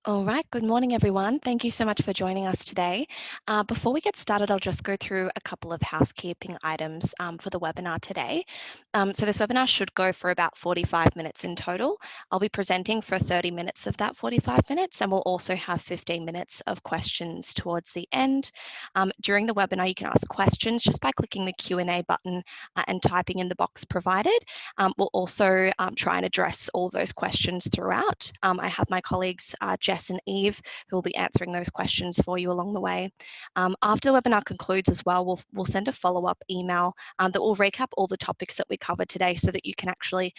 All right, good morning, everyone. Thank you so much for joining us today. Before we get started, I'll just go through a couple of housekeeping items for the webinar today. So this webinar should go for about 45 minutes in total. I'll be presenting for 30 minutes of that 45 minutes, and we'll also have 15 minutes of questions towards the end. During the webinar, you can ask questions just by clicking the Q&A button and typing in the box provided. We'll also try and address all those questions throughout. I have my colleagues, Jess and Eve, who will be answering those questions for you along the way. After the webinar concludes as well, we'll send a follow-up email that will recap all the topics that we covered today so that you can actually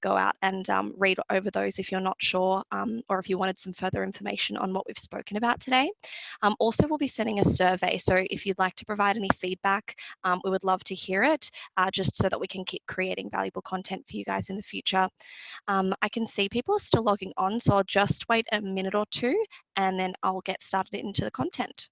go out and read over those if you're not sure or if you wanted some further information on what we've spoken about today. Also, we'll be sending a survey. So if you'd like to provide any feedback, we would love to hear it just so that we can keep creating valuable content for you guys in the future. I can see people are still logging on, so I'll just wait a minute or two and then I'll get started into the content.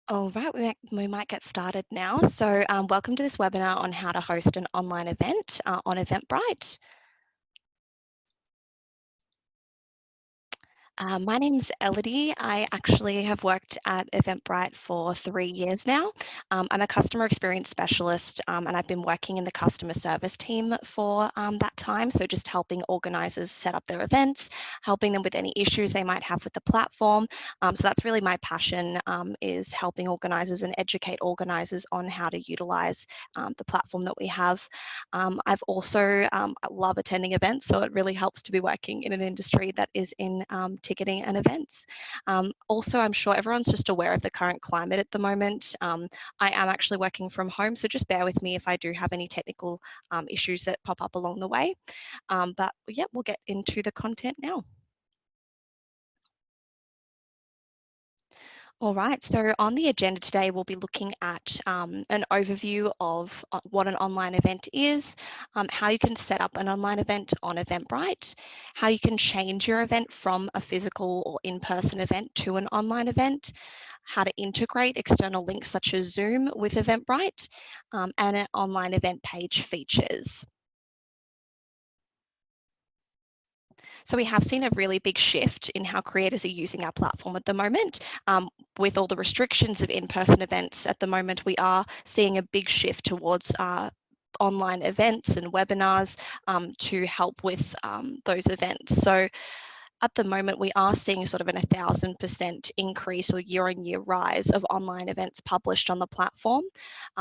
All right, we might get started now. So welcome to this webinar on how to host an online event on Eventbrite. My name's Elodie. I actually have worked at Eventbrite for 3 years now. I'm a customer experience specialist and I've been working in the customer service team for that time. So just helping organisers set up their events, helping them with any issues they might have with the platform. So that's really my passion, is helping organisers and educate organisers on how to utilise the platform that we have. I've also love attending events, so it really helps to be working in an industry that is in ticketing and events. Also, I'm sure everyone's just aware of the current climate at the moment. I am actually working from home, so just bear with me if I do have any technical issues that pop up along the way. But yeah, we'll get into the content now. All right, so on the agenda today, we'll be looking at an overview of what an online event is, how you can set up an online event on Eventbrite, how you can change your event from a physical or in-person event to an online event, how to integrate external links such as Zoom with Eventbrite, and an online event page features. So we have seen a really big shift in how creators are using our platform at the moment. With all the restrictions of in-person events at the moment, we are seeing a big shift towards online events and webinars to help with those events. So at the moment, we are seeing sort of an 1,000% increase or year-on-year rise of online events published on the platform.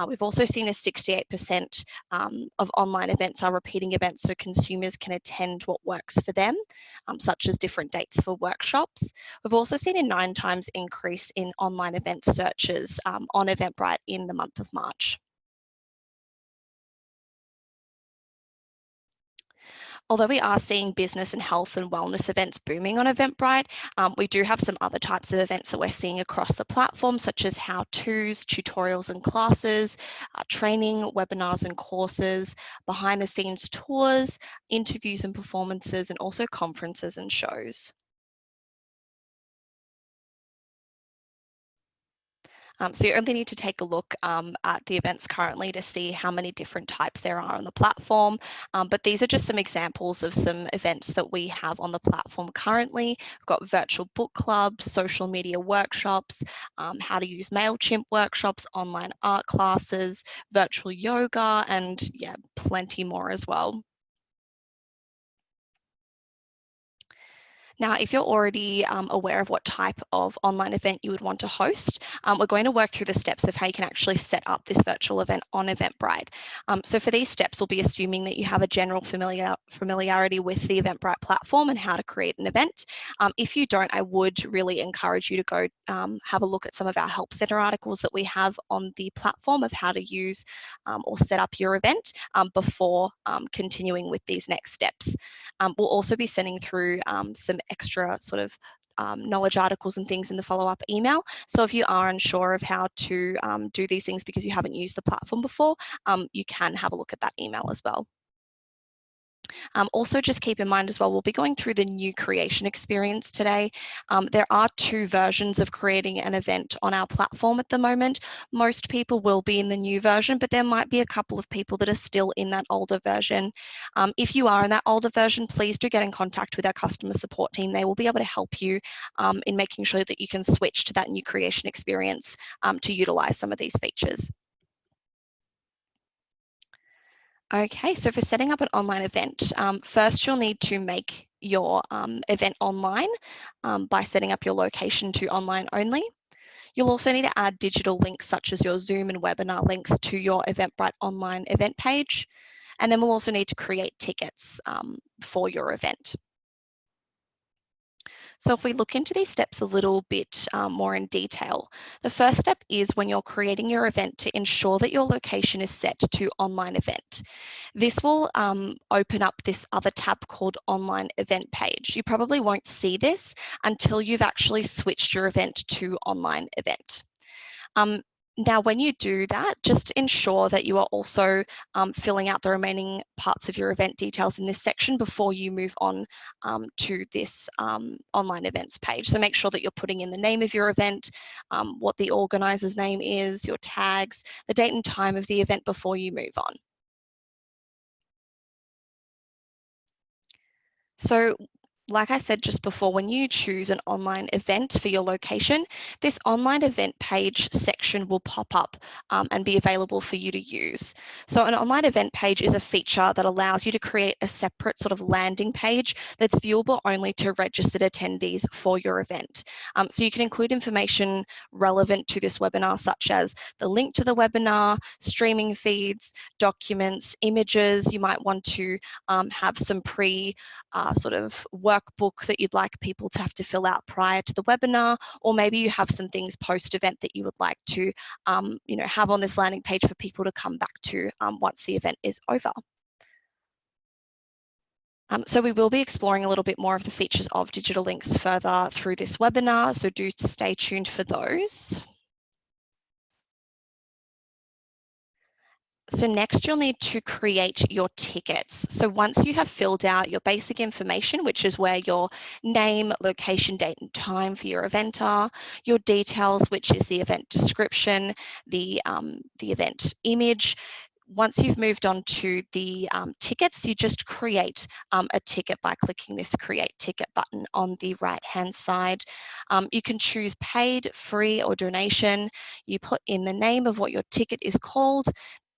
We've also seen a 68% of online events are repeating events, so consumers can attend what works for them, such as different dates for workshops. We've also seen a 9 times increase in online event searches on Eventbrite in the month of March. Although we are seeing business and health and wellness events booming on Eventbrite, we do have some other types of events that we're seeing across the platform, such as how-tos, tutorials and classes, training, webinars and courses, behind-the-scenes tours, interviews and performances, and also conferences and shows. So you only need to take a look at the events currently to see how many different types there are on the platform. But these are just some examples of some events that we have on the platform currently. We've got virtual book clubs, social media workshops, how to use MailChimp workshops, online art classes, virtual yoga, and yeah, plenty more as well. Now, if you're already aware of what type of online event you would want to host, we're going to work through the steps of how you can actually set up this virtual event on Eventbrite. So for these steps, we'll be assuming that you have a general familiarity with the Eventbrite platform and how to create an event. If you don't, I would really encourage you to go have a look at some of our Help Center articles that we have on the platform of how to use or set up your event before continuing with these next steps. We'll also be sending through some extra sort of knowledge articles and things in the follow-up email. So if you are unsure of how to do these things because you haven't used the platform before, you can have a look at that email as well. Also, just keep in mind as well, we'll be going through the new creation experience today. There are two versions of creating an event on our platform at the moment. Most people will be in the new version, but there might be a couple of people that are still in that older version. If you are in that older version, please do get in contact with our customer support team. They will be able to help you in making sure that you can switch to that new creation experience to utilize some of these features. Okay, so for setting up an online event, first you'll need to make your event online by setting up your location to online only. You'll also need to add digital links such as your Zoom and webinar links to your Eventbrite online event page. And then we'll also need to create tickets for your event. So if we look into these steps a little bit more in detail, the first step is when you're creating your event to ensure that your location is set to online event. This will open up this other tab called online event page. You probably won't see this until you've actually switched your event to online event. Now, when you do that, just ensure that you are also filling out the remaining parts of your event details in this section before you move on to this online events page. So make sure that you're putting in the name of your event, what the organizer's name is, your tags, the date and time of the event before you move on. So like I said just before, when you choose an online event for your location, this online event page section will pop up and be available for you to use. So an online event page is a feature that allows you to create a separate sort of landing page that's viewable only to registered attendees for your event. So you can include information relevant to this webinar, such as the link to the webinar, streaming feeds, documents, images. You might want to have some sort of workbook that you'd like people to have to fill out prior to the webinar, or maybe you have some things post-event that you would like to have on this landing page for people to come back to once the event is over. So we will be exploring a little bit more of the features of digital links further through this webinar, so do stay tuned for those. So next you'll need to create your tickets. So once you have filled out your basic information, which is where your name, location, date and time for your event are, your details, which is the event description, the event image. Once you've moved on to the tickets, you just create a ticket by clicking this Create Ticket button on the right-hand side. You can choose paid, free or donation. You put in the name of what your ticket is called,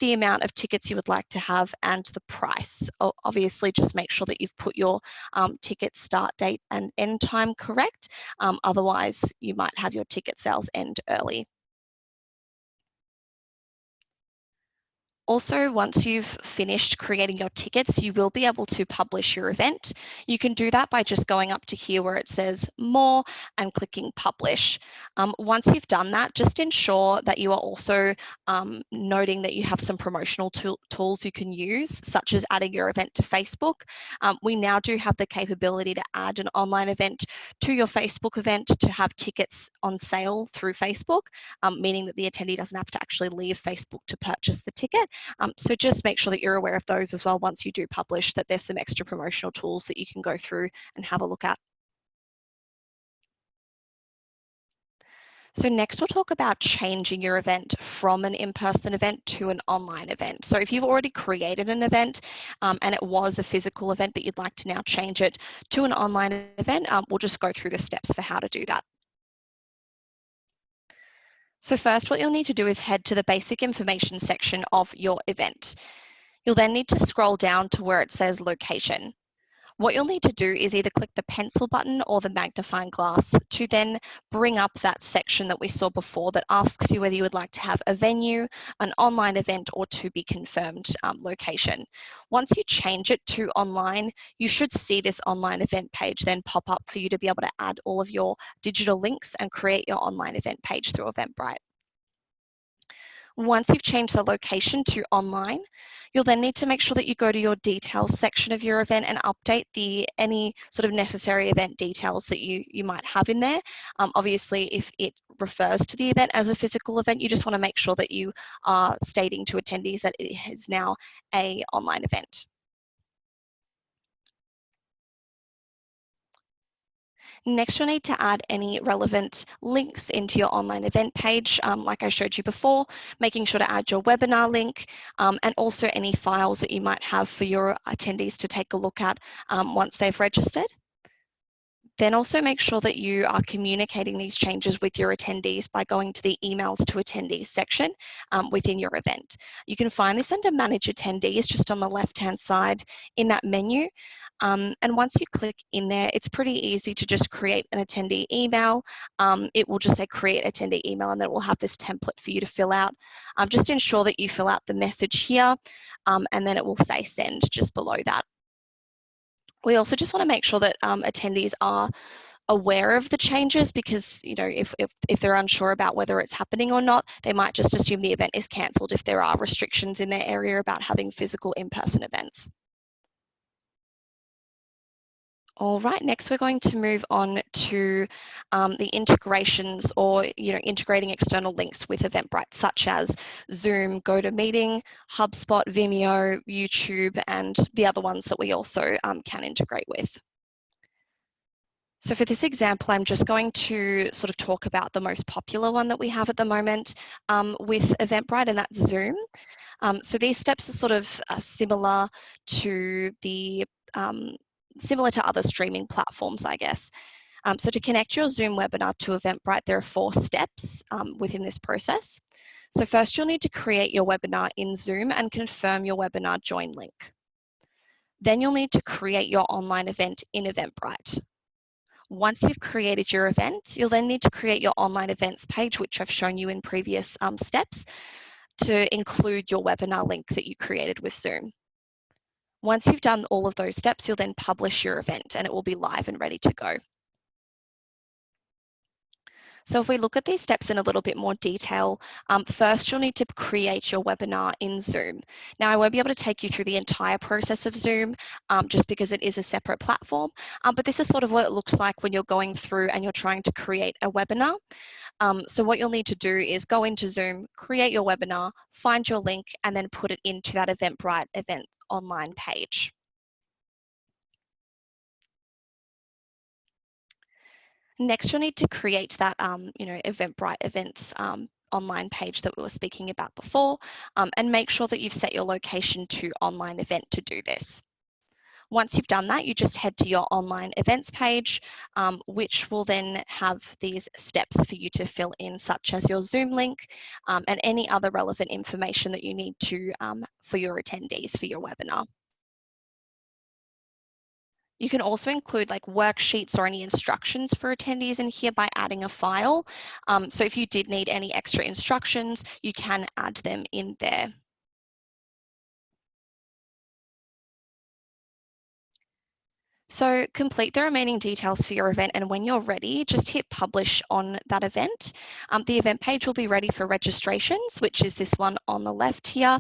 the amount of tickets you would like to have and the price. Obviously, just make sure that you've put your ticket start date and end time correct. Otherwise, you might have your ticket sales end early. Also, once you've finished creating your tickets, you will be able to publish your event. You can do that by just going up to here where it says More and clicking Publish. Once you've done that, just ensure that you are also noting that you have some promotional tools you can use, such as adding your event to Facebook. We now do have the capability to add an online event to your Facebook event to have tickets on sale through Facebook, meaning that the attendee doesn't have to actually leave Facebook to purchase the ticket. So just make sure that you're aware of those as well once you do publish, that there's some extra promotional tools that you can go through and have a look at. So next we'll talk about changing your event from an in-person event to an online event. So if you've already created an event and it was a physical event, but you'd like to now change it to an online event, we'll just go through the steps for how to do that. So first, what you'll need to do is head to the basic information section of your event. You'll then need to scroll down to where it says location. What you'll need to do is either click the pencil button or the magnifying glass to then bring up that section that we saw before that asks you whether you would like to have a venue, an online event, or to be confirmed location. Once you change it to online, you should see this online event page then pop up for you to be able to add all of your digital links and create your online event page through Eventbrite. Once you've changed the location to online, you'll then need to make sure that you go to your details section of your event and update any sort of necessary event details that you might have in there. Obviously, if it refers to the event as a physical event, you just want to make sure that you are stating to attendees that it is now an online event. Next, you'll need to add any relevant links into your online event page, like I showed you before, making sure to add your webinar link and also any files that you might have for your attendees to take a look at once they've registered. Then also make sure that you are communicating these changes with your attendees by going to the emails to attendees section within your event. You can find this under Manage Attendees just on the left-hand side in that menu. And once you click in there, it's pretty easy to just create an attendee email. It will just say create attendee email and then it will have this template for you to fill out. Just ensure that you fill out the message here and then it will say send just below that. We also just want to make sure that attendees are aware of the changes because, you know, if they're unsure about whether it's happening or not, they might just assume the event is cancelled if there are restrictions in their area about having physical in-person events. All right, next we're going to move on to the integrations or, you know, integrating external links with Eventbrite, such as Zoom, GoToMeeting, HubSpot, Vimeo, YouTube, and the other ones that we also can integrate with. So for this example, I'm just going to sort of talk about the most popular one that we have at the moment with Eventbrite, and that's Zoom. So these steps are sort of similar to other streaming platforms, I guess. So to connect your Zoom webinar to Eventbrite, there are 4 steps within this process. So first, you'll need to create your webinar in Zoom and confirm your webinar join link. Then you'll need to create your online event in Eventbrite. Once you've created your event, you'll then need to create your online events page, which I've shown you in previous steps, to include your webinar link that you created with Zoom. Once you've done all of those steps, you'll then publish your event and it will be live and ready to go. So if we look at these steps in a little bit more detail, first you'll need to create your webinar in Zoom. Now I won't be able to take you through the entire process of Zoom just because it is a separate platform, but this is sort of what it looks like when you're going through and you're trying to create a webinar. So what you'll need to do is go into Zoom, create your webinar, find your link, and then put it into that Eventbrite event online page. Next, you'll need to create that, Eventbrite events online page that we were speaking about before, and make sure that you've set your location to online event to do this. Once you've done that, you just head to your online events page, which will then have these steps for you to fill in, such as your Zoom link and any other relevant information that you need to for your attendees for your webinar. You can also include like worksheets or any instructions for attendees in here by adding a file. So if you did need any extra instructions, you can add them in there. So complete the remaining details for your event, and when you're ready, just hit publish on that event. The event page will be ready for registrations, which is this one on the left here.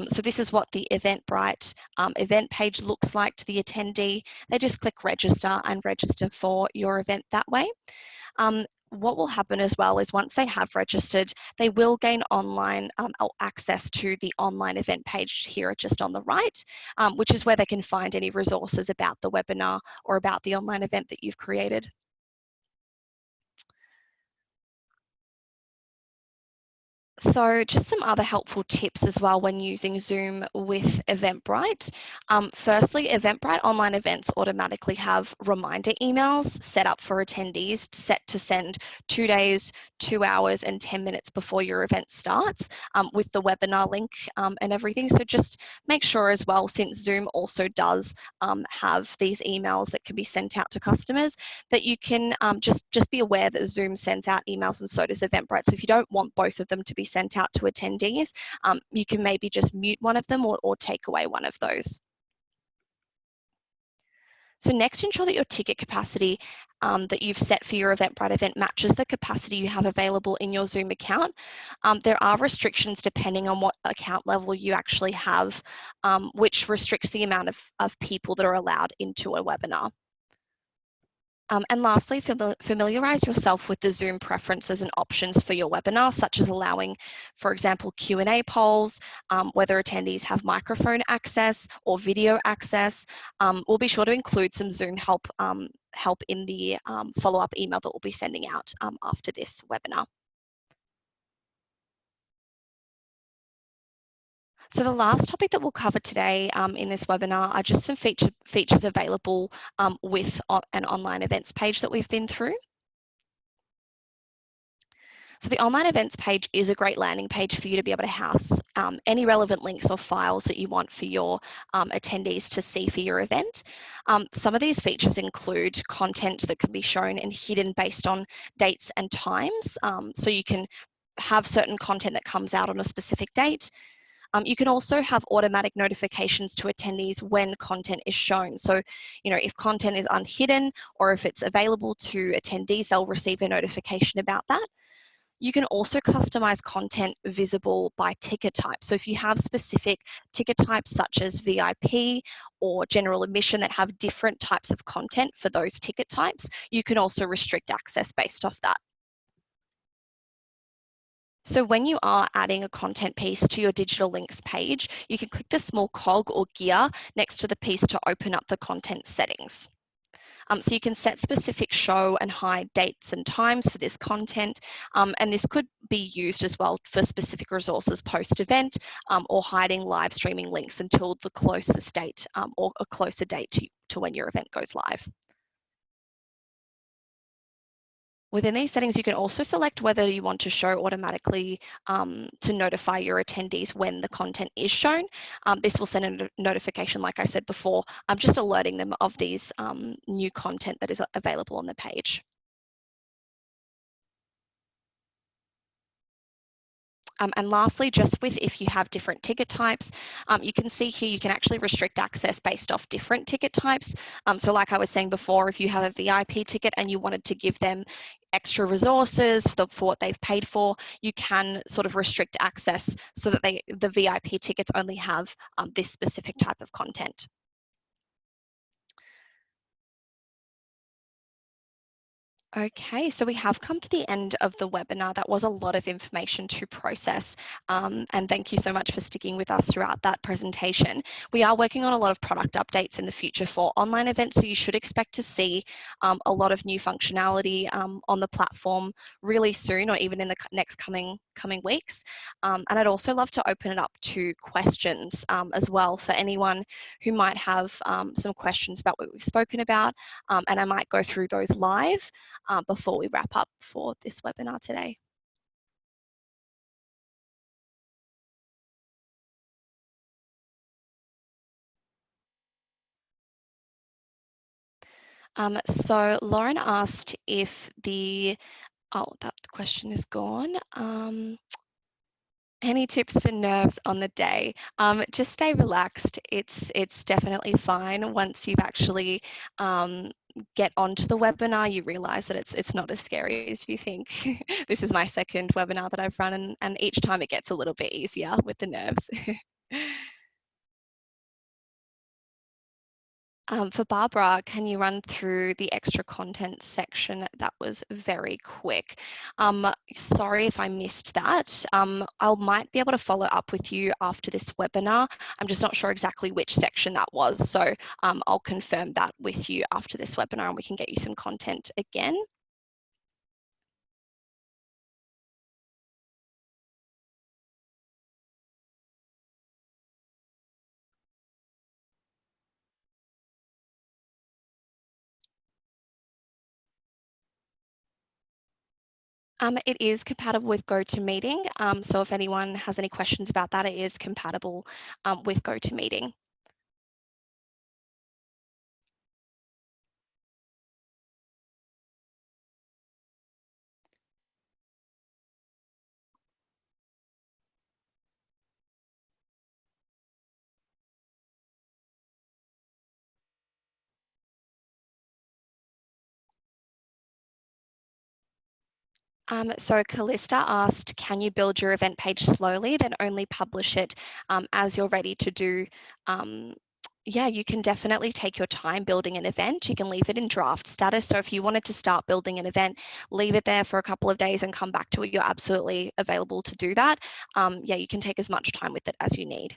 So this is what the Eventbrite event page looks like to the attendee. They just click register and register for your event that way. What will happen as well is once they have registered, they will gain online access to the online event page here just on the right, which is where they can find any resources about the webinar or about the online event that you've created. So just some other helpful tips as well when using Zoom with Eventbrite. Firstly, Eventbrite online events automatically have reminder emails set up for attendees set to send 2 days, 2 hours and 10 minutes before your event starts with the webinar link and everything. So just make sure as well, since Zoom also does have these emails that can be sent out to customers, that you can just be aware that Zoom sends out emails and so does Eventbrite. So if you don't want both of them to be sent out to attendees, you can maybe just mute one of them or take away one of those. So next, ensure that your ticket capacity that you've set for your Eventbrite event matches the capacity you have available in your Zoom account. There are restrictions depending on what account level you actually have, which restricts the amount of people that are allowed into a webinar. And lastly, familiarise yourself with the Zoom preferences and options for your webinar, such as allowing, for example, Q&A polls, whether attendees have microphone access or video access. We'll be sure to include some Zoom help in the follow-up email that we'll be sending out after this webinar. So the last topic that we'll cover today in this webinar are just some features available with an online events page that we've been through. So the online events page is a great landing page for you to be able to house any relevant links or files that you want for your attendees to see for your event. Some of these features include content that can be shown and hidden based on dates and times. So you can have certain content that comes out on a specific date. You can also have automatic notifications to attendees when content is shown. So, you know, if content is unhidden or if it's available to attendees, they'll receive a notification about that. You can also customize content visible by ticket type. So if you have specific ticket types such as VIP or general admission that have different types of content for those ticket types, you can also restrict access based off that. So when you are adding a content piece to your digital links page, you can click the small cog or gear next to the piece to open up the content settings. So you can set specific show and hide dates and times for this content, and this could be used as well for specific resources post-event or hiding live streaming links until the closest date or a closer date to when your event goes live. Within these settings, you can also select whether you want to show automatically to notify your attendees when the content is shown. This will send a notification, like I said before, just alerting them of these new content that is available on the page. And lastly, just with if you have different ticket types, you can see here you can actually restrict access based off different ticket types. So like I was saying before, if you have a VIP ticket and you wanted to give them extra resources for what they've paid for, you can sort of restrict access so that the VIP tickets only have this specific type of content. Okay, so we have come to the end of the webinar. That was a lot of information to process, and thank you so much for sticking with us throughout that presentation. We are working on a lot of product updates in the future for online events, so you should expect to see a lot of new functionality on the platform really soon, or even in the next coming weeks. And I'd also love to open it up to questions as well for anyone who might have some questions about what we've spoken about, and I might go through those live before we wrap up for this webinar today. So Lauren asked if that question is gone. Any tips for nerves on the day? Just stay relaxed. It's definitely fine once you've actually get onto the webinar. You realise that it's not as scary as you think. This is my second webinar that I've run, and each time it gets a little bit easier with the nerves. For Barbara, can you run through the extra content section? That was very quick. Sorry if I missed that. I might be able to follow up with you after this webinar. I'm just not sure exactly which section that was. So I'll confirm that with you after this webinar and we can get you some content again. It is compatible with GoToMeeting. So if anyone has any questions about that, it is compatible with GoToMeeting. So Callista asked, can you build your event page slowly, then only publish it as you're ready to do? Yeah, you can definitely take your time building an event. You can leave it in draft status. So if you wanted to start building an event, leave it there for a couple of days and come back to it. You're absolutely available to do that. Yeah, you can take as much time with it as you need.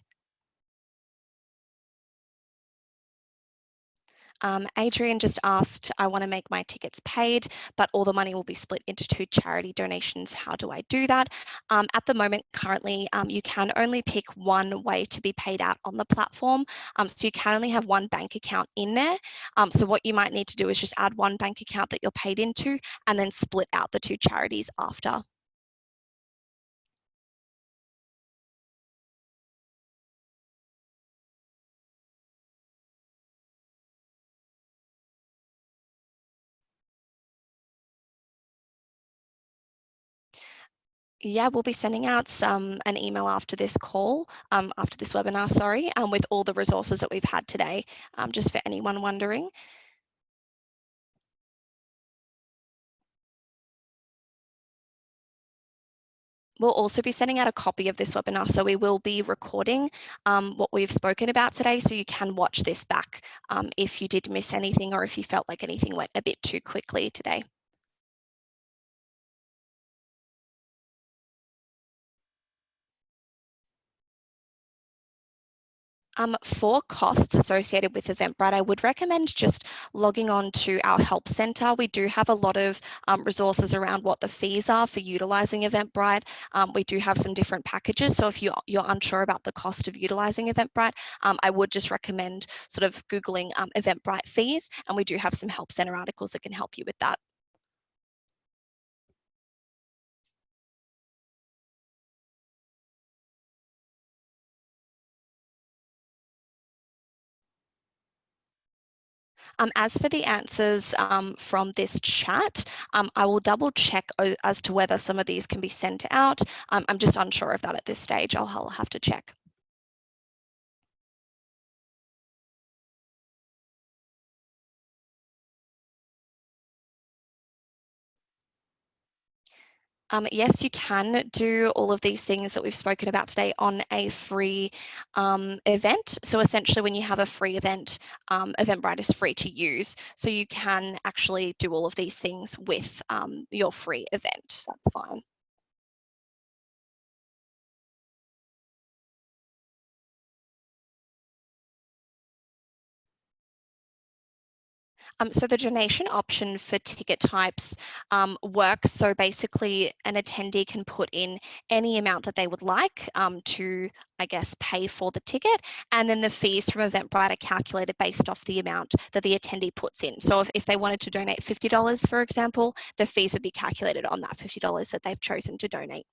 Adrian just asked, I want to make my tickets paid, but all the money will be split into 2 charity donations. How do I do that? At the moment, currently, you can only pick one way to be paid out on the platform. So you can only have one bank account in there. So what you might need to do is just add one bank account that you're paid into and then split out the 2 charities after. Yeah, we'll be sending out an email after this call, after this webinar, sorry, with all the resources that we've had today, just for anyone wondering. We'll also be sending out a copy of this webinar, so we will be recording what we've spoken about today, so you can watch this back if you did miss anything or if you felt like anything went a bit too quickly today. For costs associated with Eventbrite, I would recommend just logging on to our help center. We do have a lot of resources around what the fees are for utilizing Eventbrite. We do have some different packages. So if you're unsure about the cost of utilizing Eventbrite, I would just recommend sort of Googling Eventbrite fees. And we do have some help center articles that can help you with that. As for the answers from this chat, I will double check as to whether some of these can be sent out. I'm just unsure of that at this stage. I'll have to check. Yes, you can do all of these things that we've spoken about today on a free event. So essentially when you have a free event, Eventbrite is free to use. So you can actually do all of these things with your free event. That's fine. So the donation option for ticket types works. So basically an attendee can put in any amount that they would like to, I guess, pay for the ticket. And then the fees from Eventbrite are calculated based off the amount that the attendee puts in. So if they wanted to donate $50, for example, the fees would be calculated on that $50 that they've chosen to donate.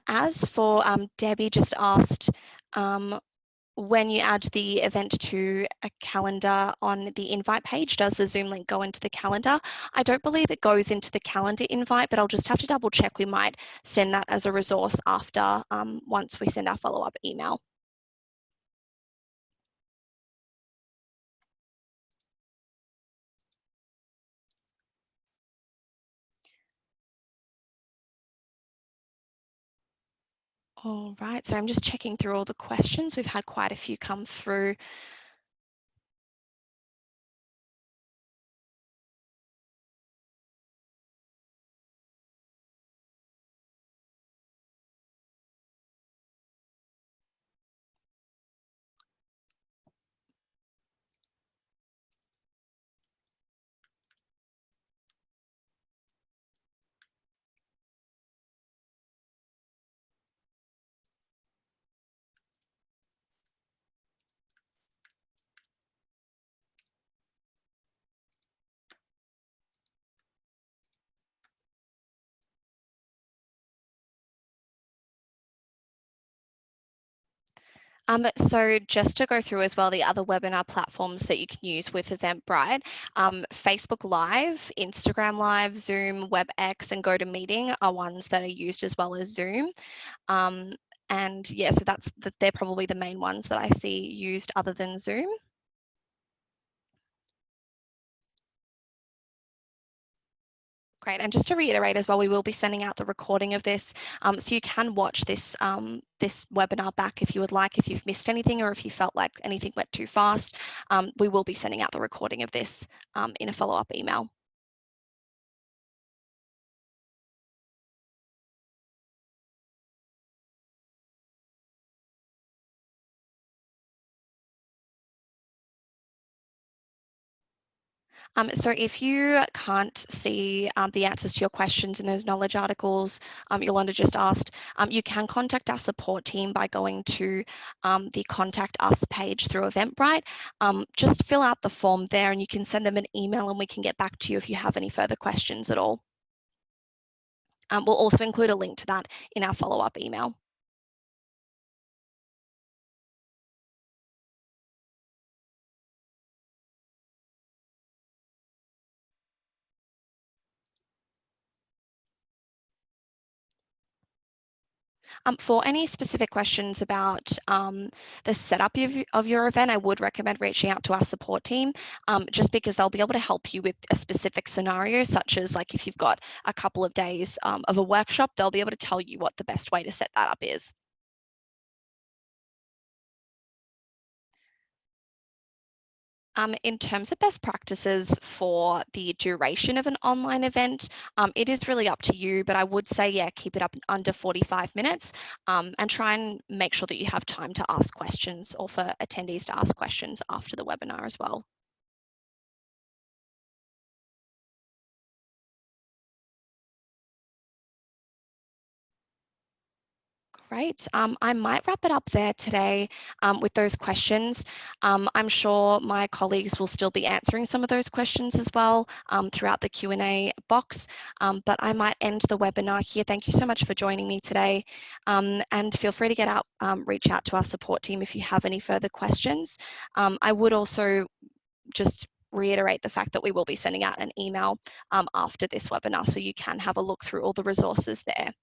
As for Debbie just asked, when you add the event to a calendar on the invite page, does the Zoom link go into the calendar? I don't believe it goes into the calendar invite, but I'll just have to double check. We might send that as a resource after once we send our follow-up email. All right, so I'm just checking through all the questions. We've had quite a few come through. So just to go through as well, the other webinar platforms that you can use with Eventbrite, Facebook Live, Instagram Live, Zoom, WebEx, and GoToMeeting are ones that are used as well as Zoom. And yeah, so they're probably the main ones that I see used other than Zoom. Great, and just to reiterate as well, we will be sending out the recording of this, so you can watch this this webinar back if you would like, if you've missed anything or if you felt like anything went too fast. We will be sending out the recording of this in a follow-up email. So if you can't see the answers to your questions in those knowledge articles Yolanda just asked, you can contact our support team by going to the Contact Us page through Eventbrite. Just fill out the form there and you can send them an email and we can get back to you if you have any further questions at all. We'll also include a link to that in our follow-up email. For any specific questions about the setup of your event, I would recommend reaching out to our support team, just because they'll be able to help you with a specific scenario, such as like if you've got a couple of days of a workshop, they'll be able to tell you what the best way to set that up is. In terms of best practices for the duration of an online event, it is really up to you, but I would say, yeah, keep it up under 45 minutes and try and make sure that you have time to ask questions or for attendees to ask questions after the webinar as well. Great. I might wrap it up there today with those questions. I'm sure my colleagues will still be answering some of those questions as well throughout the Q&A box, but I might end the webinar here. Thank you so much for joining me today, and feel free to reach out to our support team if you have any further questions. I would also just reiterate the fact that we will be sending out an email after this webinar, so you can have a look through all the resources there.